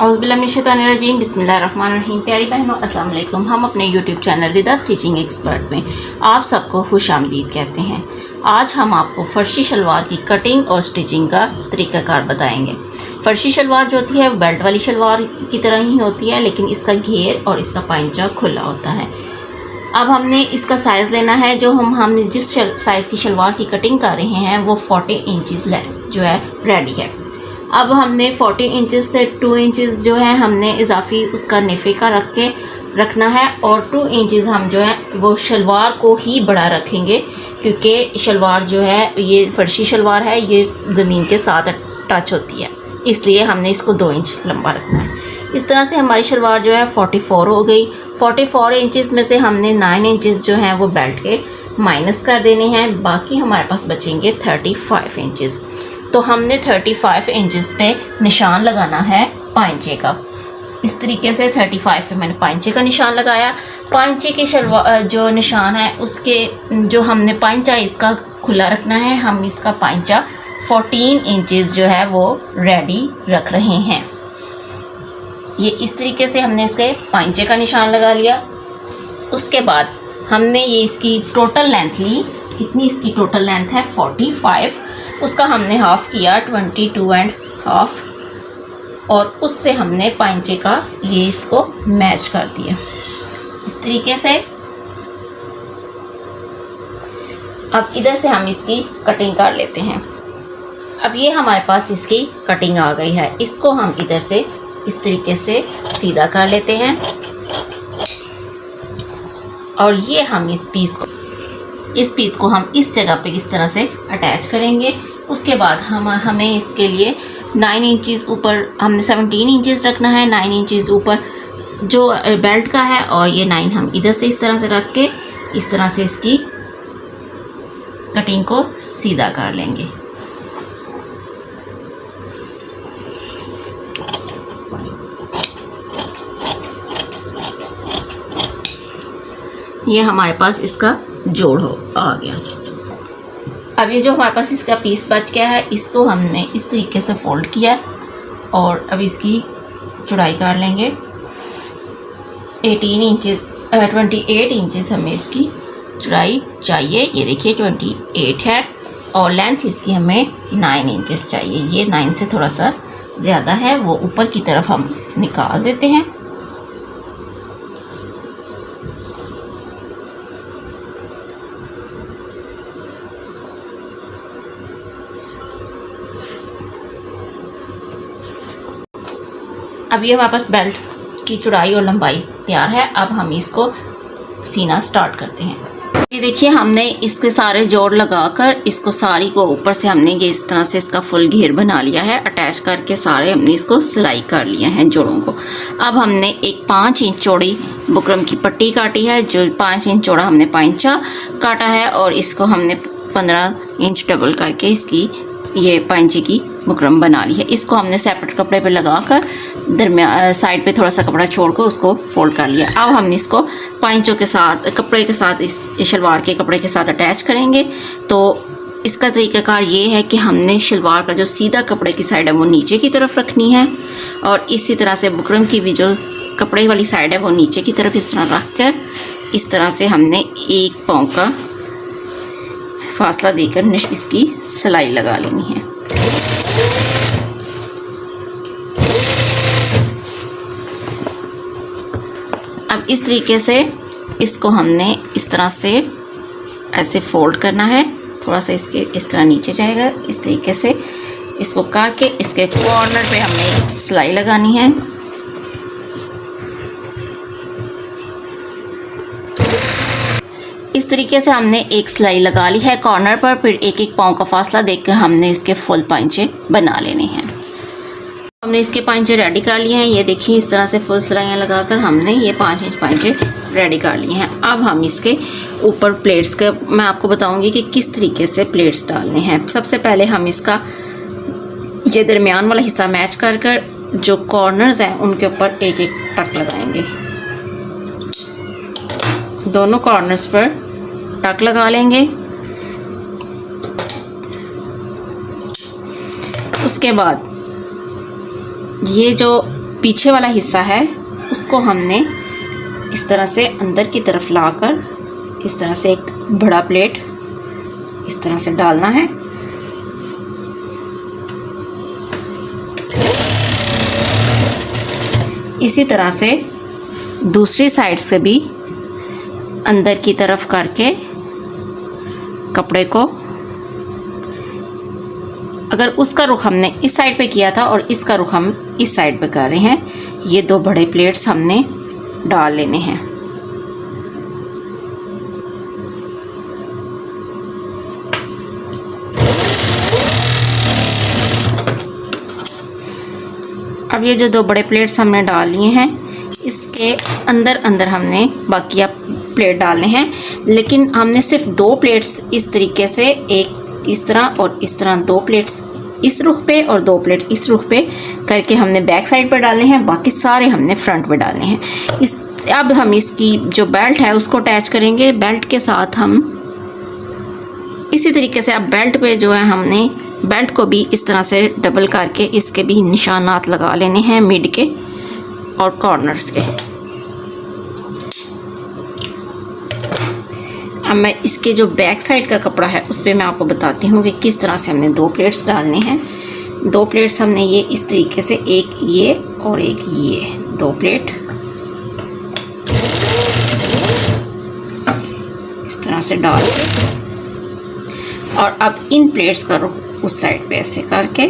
औज़ुबिल्लाहिमिनश्शैतानिर्रजीम बिस्मिल्लाहिर्रहमानिर्रहीम। प्यारी बहनों अस्सलाम वालेकुम। हम अपने यूट्यूब चैनल रिदा स्टिचिंग एक्सपर्ट में आप सबको खुश आमदीद कहते हैं। आज हम आपको फ़र्शी शलवार की कटिंग और स्टिचिंग का तरीक़ाकार बताएंगे। फ़र्शी शलवार जो होती है बेल्ट वाली शलवार की तरह ही होती है, लेकिन इसका घेर और इसका पाइंचा खुला होता है। अब हमने इसका साइज़ लेना है। जो हमने जिस साइज़ की शलवार की कटिंग कर रहे हैं वो 40 इंचज़ जो है रेडी है। अब हमने 40 इंचज़ से 2 इंचज़ जो है हमने इजाफी उसका नेफे का रखना है, और 2 इंचज़ हम जो है वो शलवार को ही बड़ा रखेंगे, क्योंकि शलवार जो है ये फर्शी शलवार है, ये ज़मीन के साथ टच होती है, इसलिए हमने इसको 2 इंच लंबा रखना है। इस तरह से हमारी शलवार जो है 44 हो गई। 44 इंचज़ में से हमने 9 इंचज़ जो हैं वो बेल्ट के माइनस कर देने हैं, बाकी हमारे पास बचेंगे 35 इंचज़। तो हमने 35 इंचज़ पे निशान लगाना है पाइंचे का। इस तरीके से 35 पे मैंने पाइंचे का निशान लगाया। पाइंचे की शलवार जो निशान है उसके जो हमने पाइंचा इसका खुला रखना है। हम इसका पाइंचा 14 इंचज़ जो है वो रेडी रख रहे हैं। ये इस तरीके से हमने इसके पाइंचे का निशान लगा लिया। उसके बाद हमने ये इसकी टोटल लेंथ ली। कितनी इसकी टोटल लेंथ है 45, उसका हमने हाफ़ किया 22.5, और उससे हमने पाइंचे का ये इसको मैच कर दिया इस तरीके से। अब इधर से हम इसकी कटिंग कर लेते हैं। अब ये हमारे पास इसकी कटिंग आ गई है। इसको हम इधर से इस तरीके से सीधा कर लेते हैं, और ये हम इस पीस को हम इस जगह पे इस तरह से अटैच करेंगे। उसके बाद हमें इसके लिए 9 इंचज़ ऊपर हमने 17 इंचज़ रखना है। 9 इंचज़ ऊपर जो बेल्ट का है, और ये 9 हम इधर से इस तरह से रख के इस तरह से इसकी कटिंग को सीधा कर लेंगे। ये हमारे पास इसका जोड़ आ गया। अब ये जो हमारे पास इसका पीस बच गया है, इसको हमने इस तरीके से फोल्ड किया, और अब इसकी चौड़ाई कर लेंगे 28 इंचज़ हमें इसकी चौड़ाई चाहिए। ये देखिए 28 है, और लेंथ इसकी हमें 9 इंचज़ चाहिए। ये 9 से थोड़ा सा ज़्यादा है, वो ऊपर की तरफ हम निकाल देते हैं। अब ये हमारे पास बेल्ट की चौड़ाई और लंबाई तैयार है। अब हम इसको सीना स्टार्ट करते हैं। ये देखिए हमने इसके सारे जोड़ लगाकर इसको सारी को ऊपर से हमने ये इस तरह से इसका फुल घेर बना लिया है। अटैच करके सारे हमने इसको सिलाई कर लिया है जोड़ों को। अब हमने एक 5 इंच चौड़ी बुकरम की पट्टी काटी है, जो 5 इंच चौड़ा हमने पाइंचा काटा है, और इसको हमने 15 इंच डबल करके इसकी ये पाइंचे की बुकरम बना ली है। इसको हमने सेपरेट कपड़े पे लगाकर दरमियान साइड पे थोड़ा सा कपड़ा छोड़कर उसको फोल्ड कर लिया। अब हम इसको पाइंचों के साथ कपड़े के साथ इस शलवार के कपड़े के साथ अटैच करेंगे। तो इसका तरीक़ाकार ये है कि हमने शलवार का जो सीधा कपड़े की साइड है वो नीचे की तरफ रखनी है, और इसी तरह से बुकरम की भी जो कपड़े वाली साइड है वो नीचे की तरफ इस तरह रख कर इस तरह से हमने 1 पाँव का फासला देकर इसकी सिलाई लगा लेनी है। अब इस तरीके से इसको हमने इस तरह से ऐसे फोल्ड करना है। थोड़ा सा इसके इस तरह नीचे जाएगा। इस तरीके से इसको काट के इसके कॉर्नर पे हमने सिलाई लगानी है। इस तरीके से हमने एक सिलाई लगा ली है कॉर्नर पर। फिर 1-1 पाँव का फासला देकर हमने इसके फुल पाइंचे बना लेने हैं। हमने इसके पाइंचे रेडी कर लिए हैं। ये देखिए इस तरह से फुल सिलाइयाँ लगाकर हमने ये 5 इंच पाइंचे रेडी कर लिए हैं। अब हम इसके ऊपर प्लेट्स का मैं आपको बताऊंगी कि किस तरीके से प्लेट्स डालने हैं। सबसे पहले हम इसका ये दरमियान वाला हिस्सा मैच कर कर जो कॉर्नर्स हैं उनके ऊपर 1-1 टक लगाएंगे। दोनों कॉर्नर्स पर टक लगा लेंगे। उसके बाद ये जो पीछे वाला हिस्सा है उसको हमने इस तरह से अंदर की तरफ लाकर इस तरह से एक बड़ा प्लेट इस तरह से डालना है। इसी तरह से दूसरी साइड से भी अंदर की तरफ करके कपड़े को, अगर उसका रुख हमने इस साइड पे किया था और इसका रुख हम इस साइड पे कर रहे हैं, ये दो बड़े प्लेट्स हमने डाल लेने हैं। अब ये जो दो बड़े प्लेट्स हमने डाल लिए हैं, इसके अंदर अंदर हमने बाकी प्लेट डालने हैं, लेकिन हमने सिर्फ दो प्लेट्स इस तरीके से, एक इस तरह और इस तरह, दो प्लेट्स इस रुख पे और दो प्लेट इस रुख पे करके हमने बैक साइड पर डालने हैं, बाकी सारे हमने फ्रंट पे डालने हैं। अब हम इसकी जो बेल्ट है उसको अटैच करेंगे। बेल्ट के साथ हम इसी तरीके से, अब बेल्ट पे जो है हमने बेल्ट को भी इस तरह से डबल करके इसके भी निशानात लगा लेने हैं, मिड के और कॉर्नर्स के। अब मैं इसके जो बैक साइड का कपड़ा है उस पर मैं आपको बताती हूँ कि किस तरह से हमने दो प्लेट्स डालने हैं। दो प्लेट्स हमने ये इस तरीके से, एक ये और एक ये, दो प्लेट इस तरह से डाल के, और अब इन प्लेट्स का रुख उस साइड पे ऐसे करके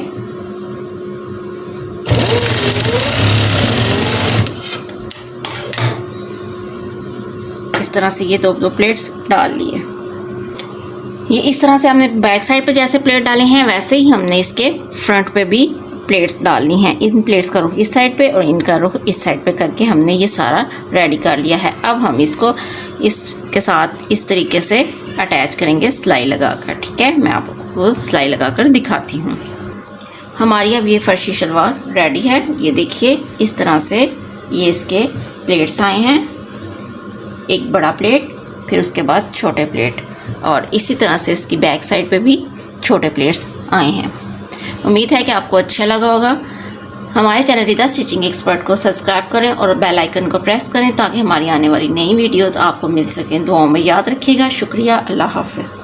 इस तरह से ये दो प्लेट्स डाल लिए। ये इस तरह से हमने बैक साइड पे जैसे प्लेट डाले हैं वैसे ही हमने इसके फ्रंट पे भी प्लेट्स डालनी हैं। इन प्लेट्स का रुख इस साइड पे और इनका रुख इस साइड पे करके हमने ये सारा रेडी कर लिया है। अब हम इसको इसके साथ इस तरीके से अटैच करेंगे सिलाई लगाकर। ठीक है, मैं आपको सिलाई लगाकर दिखाती हूँ। हमारी अब ये फर्शी शलवार रेडी है। ये देखिए इस तरह से ये इसके प्लेट्स आए हैं, एक बड़ा प्लेट, फिर उसके बाद छोटे प्लेट, और इसी तरह से इसकी बैक साइड पे भी छोटे प्लेट्स आए हैं। उम्मीद है कि आपको अच्छा लगा होगा। हमारे चैनल रिदा स्टिचिंग एक्सपर्ट को सब्सक्राइब करें और बेल आइकन को प्रेस करें ताकि हमारी आने वाली नई वीडियोस आपको मिल सकें। दुआओं में याद रखिएगा। शुक्रिया। अल्लाह हाफ़िज़।